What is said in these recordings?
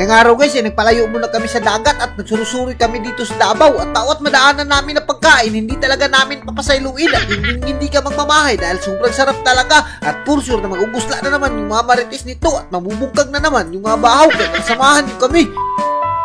Ngayong araw guys, nagpalayo muna kami sa dagat at nagsurusuri kami dito sa Davao at bawat madaanan namin na pagkain, hindi talaga namin papasailuin at hindi ka magmamahay dahil sobrang sarap talaga at for sure na magugusla na naman yung mga marites nito at mabubungkag na naman yung mga bahaw kaya nagsamahan nyo kami.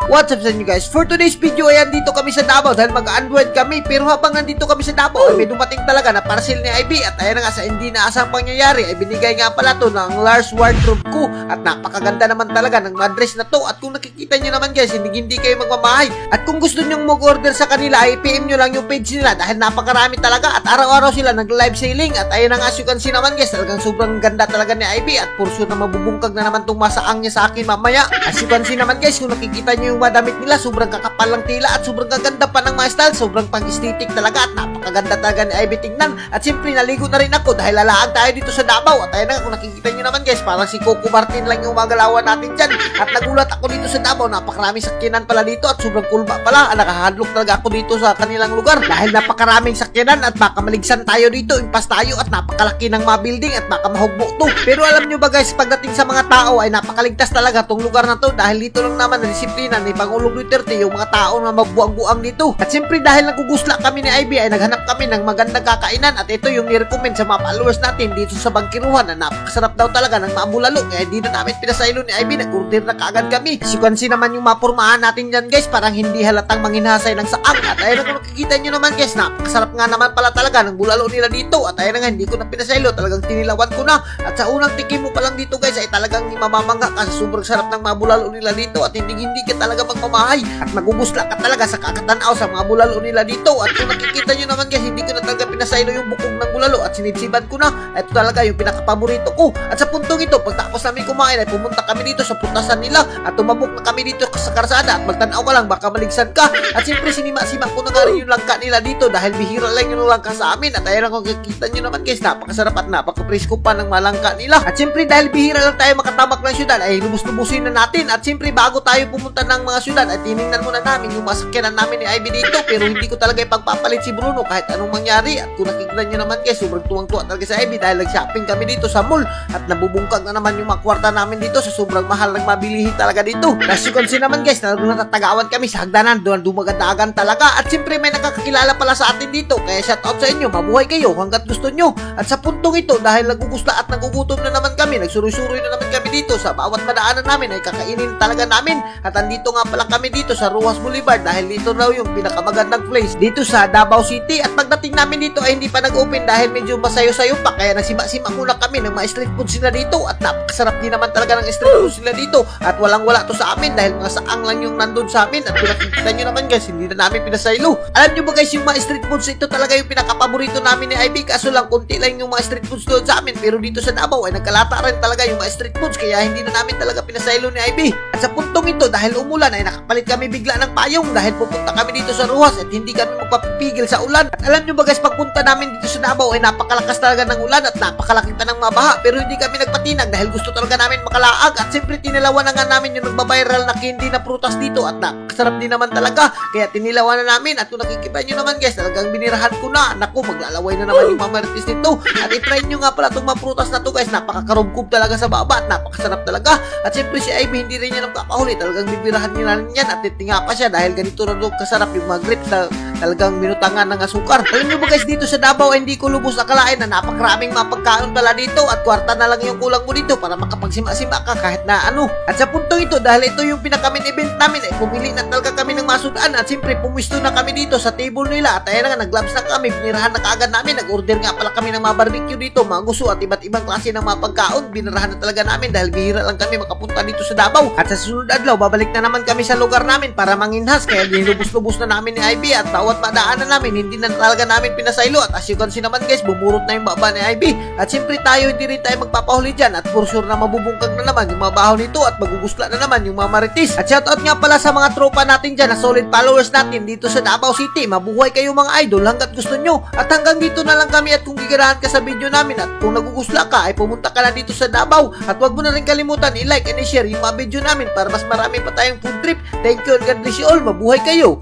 What's up sa inyo guys? For today's video ay andito kami sa Davao dahil mag-unwind kami, pero habang nandito kami sa Davao ay may dumating talaga na parcel ni IB at ayan nga sa hindi naasang pangyayari ay binigay nga pala to ng Lars wardrobe ko at napakaganda naman talaga ng madress na to at kung nakikita nyo naman guys hindi kayo magmamahay at kung gusto nyo mag-order sa kanila ay PM nyo lang yung page nila dahil napakarami talaga at araw-araw sila nag-live selling at ayan nga as you can see naman guys talagang sobrang ganda talaga ni IB at for sure na mabubungkag na naman tong masaang niya sa akin mamaya. As you can see naman guys kung nakikita nyo yung madamit nila, sobrang kakapal lang tila at sobrang gaganda pa ng mga style, sobrang pang-aesthetic talaga at napakaganda talaga ni IB tingnan at siyempre naligo na rin ako dahil lalaag tayo dito sa Davao at ayun na kung nakikita nyo naman guys parang si Coco Martin lang yung magalawan natin dyan at nagulat ako dito sa Davao, napakaraming sakyanan pala dito at sobrang kulba pala, nakahadlok talaga ako dito sa kanilang lugar dahil napakaraming sakyanan at baka maligsan tayo dito, impas tayo at napakalaki ng mga building at baka mahugbo to. Pero alam nyo ba guys, pagdating sa mga tao ay napakaligtas talaga tong lugar na to dahil dito lang naman na disiplina ni Pangulong Duterte yung mga tao na magbuang-buang dito. At siyempre dahil nagugusla kami ni IB ay naghanap kami ng magandang kakainan at ito yung ni-recommend sa mga followers natin dito sa Bangkiruhan na napakasarap daw talaga ng mga bulalo kaya hindi na namin pinasaylo ni IB, nag-order na kaagad kami. As you can see naman yung mapurmahan natin dyan guys, parang hindi halatang manghinasay ng saang at ayun na kung nakikita nyo naman guys, napakasarap nga naman pala talaga ng bulalo nila dito at ayun na nga hindi ko na pinasaylo, talagang tinilawan ko na at sa unang tikim mo pa lang dito guys ay talagang mamamangha kasi sobrang sarap ng mga bulalo nila dito at hindi ka talaga magmamahay at magugusla ka talaga sa kakatanaw sa mga bulalo nila dito at kung nakikita nyo naman guys hindi ko na talaga pinasaylo yung bukog ng bulalo at sinibsiban ko na, ito talaga yung pinakapaborito ko at sa puntong ito pagtapos namin kumain ay pumunta kami dito sa prutasan nila at tumabok na kami dito sa karsada at magtanaw ka lang baka maligsan ka at siyempre sinima-sima ko na nga rin yung langka nila dito dahil bihira lang yung langka sa amin at ayun kung nakikita nyo naman guys napakasarap at napakapresko pa ng malangka nila at siyempre dahil bihira lang tayo makatamak ng syudad ay lubos-lubusin na natin at siyempre bago tayo pumunta ng mga syudad ay tinignan muna namin yung masakyanan namin ni IB dito pero hindi ko talaga ipagpapalit si Bruno kahit anong mangyari at kung nakikita nyo naman guys sobrang tuwang-tuwa talaga sa IB dahil nag-shopping kami dito sa mall at nabubungkag na naman yung mga kwarta namin dito sa sobrang mahal ng mabilihin talaga dito. As you can see naman guys natatagawan kami sa hagdanan doon dumagadagan talaga at siyempre may nakakakilala pala sa atin dito kaya shout out sa inyo, mabuhay kayo hanggat gusto nyo at sa puntong ito dahil nagugusla at nagugutom na naman kami, nagsuruy-suruy na naman kami dito sa bawat madaanan namin ay kakainin talaga namin at andito nga pala kami dito sa Rojas Boulevard dahil dito raw yung pinakamagandang place dito sa Davao City at pagdating namin dito ay hindi pa nag-open dahil medyo masayo-sayo pa kaya nagsima-sima muna kami ng mga street food sila dito at napakasarap din naman talaga ng street food sila dito at walang-wala to sa amin dahil mga saang lang yung nandun sa amin at kung nakikita nyo naman guys hindi na namin pinasaylo. Alam nyo ba guys yung mga street foods ito talaga yung pinakapaborito namin ni IB kaso lang konti lang yung mga street foods doon sa amin pero dito sa Davao ay nagkalata rin talaga yung mga street foods kaya hindi na namin talaga pinasaylo ni IB at sa puntong ito dahil umulan ay nakapalit kami bigla ng payong dahil pupunta kami dito sa Rojas at hindi kami magpapipigil sa ulan at alam nyo ba guys pagpunta namin dito sa Davao ay napakalakas talaga ng ulan at napakalaki pa ng mga baha pero hindi kami nagpatinag dahil gusto talaga namin makalaag at siyempre tinilawan na nga namin yung nagbabiral na candy na prutas dito at napakasarap din naman talaga kaya tinilawan na namin at kung nakikita nyo naman guys talagang binirahan ko na, naku maglalaway na naman yung mga marites nito at itry nyo nga pala itong mga prutas na to guys, napakakarubkub talaga sa baba at napakasarap talaga at siyempre si IB hindi rin niya nagpapahuli, talagang bibirahan niya na yan at titinga pa siya dahil ganito na doon kasarap yung mga grapes na talagang minutangan ng asukar. Alam nyo ba guys dito sa Davao hindi ko lubos akalain na napakaraming mga pagkain pala dito at kwarta na lang yung kulang mo dito para makapagsima-sima ka kahit na ano. At sa puntong ito dahil ito yung pinaka-main event namin ay pumili na talaga kami ng masudan at siyempre pumisto na kami dito sa table nila at ayan na nag-gloves na kami, binirahan na kaagad namin, nag-order nga pala kami ng mga barbecue dito, mga gusto at iba't ibang klase ng mga pagkaon, binirahan na talaga namin dahil bihira lang kami makapunta dito sa Davao at sa susunod adlaw babalik na naman kami sa lugar namin para manginhas kaya dinubos-lubos na namin ni IB at bawat madaanan namin hindi na talaga namin pinasaylo at as you can see naman guys bumurot na yung baba ni IB at siyempre tayo hindi rin tayo magpapahuli dyan at for sure na mabubungkag na naman yung mga bahaw nito at magugusla na naman yung mga marites at shoutout nga pala sa mga tropa natin dyan na solid followers natin dito sa Davao City, mabuhay kayo mga idol hanggat gusto nyo at hanggang dito na lang kami at kung gigarahan ka sa video namin at kung nagugusla ka ay pumunta ka na dito sa Davao at wag mo na rin kalimutan i-like and i-share yung mga video namin para mas marami pa tayong food trip. Thank you and God bless you all, mabuhay kayo.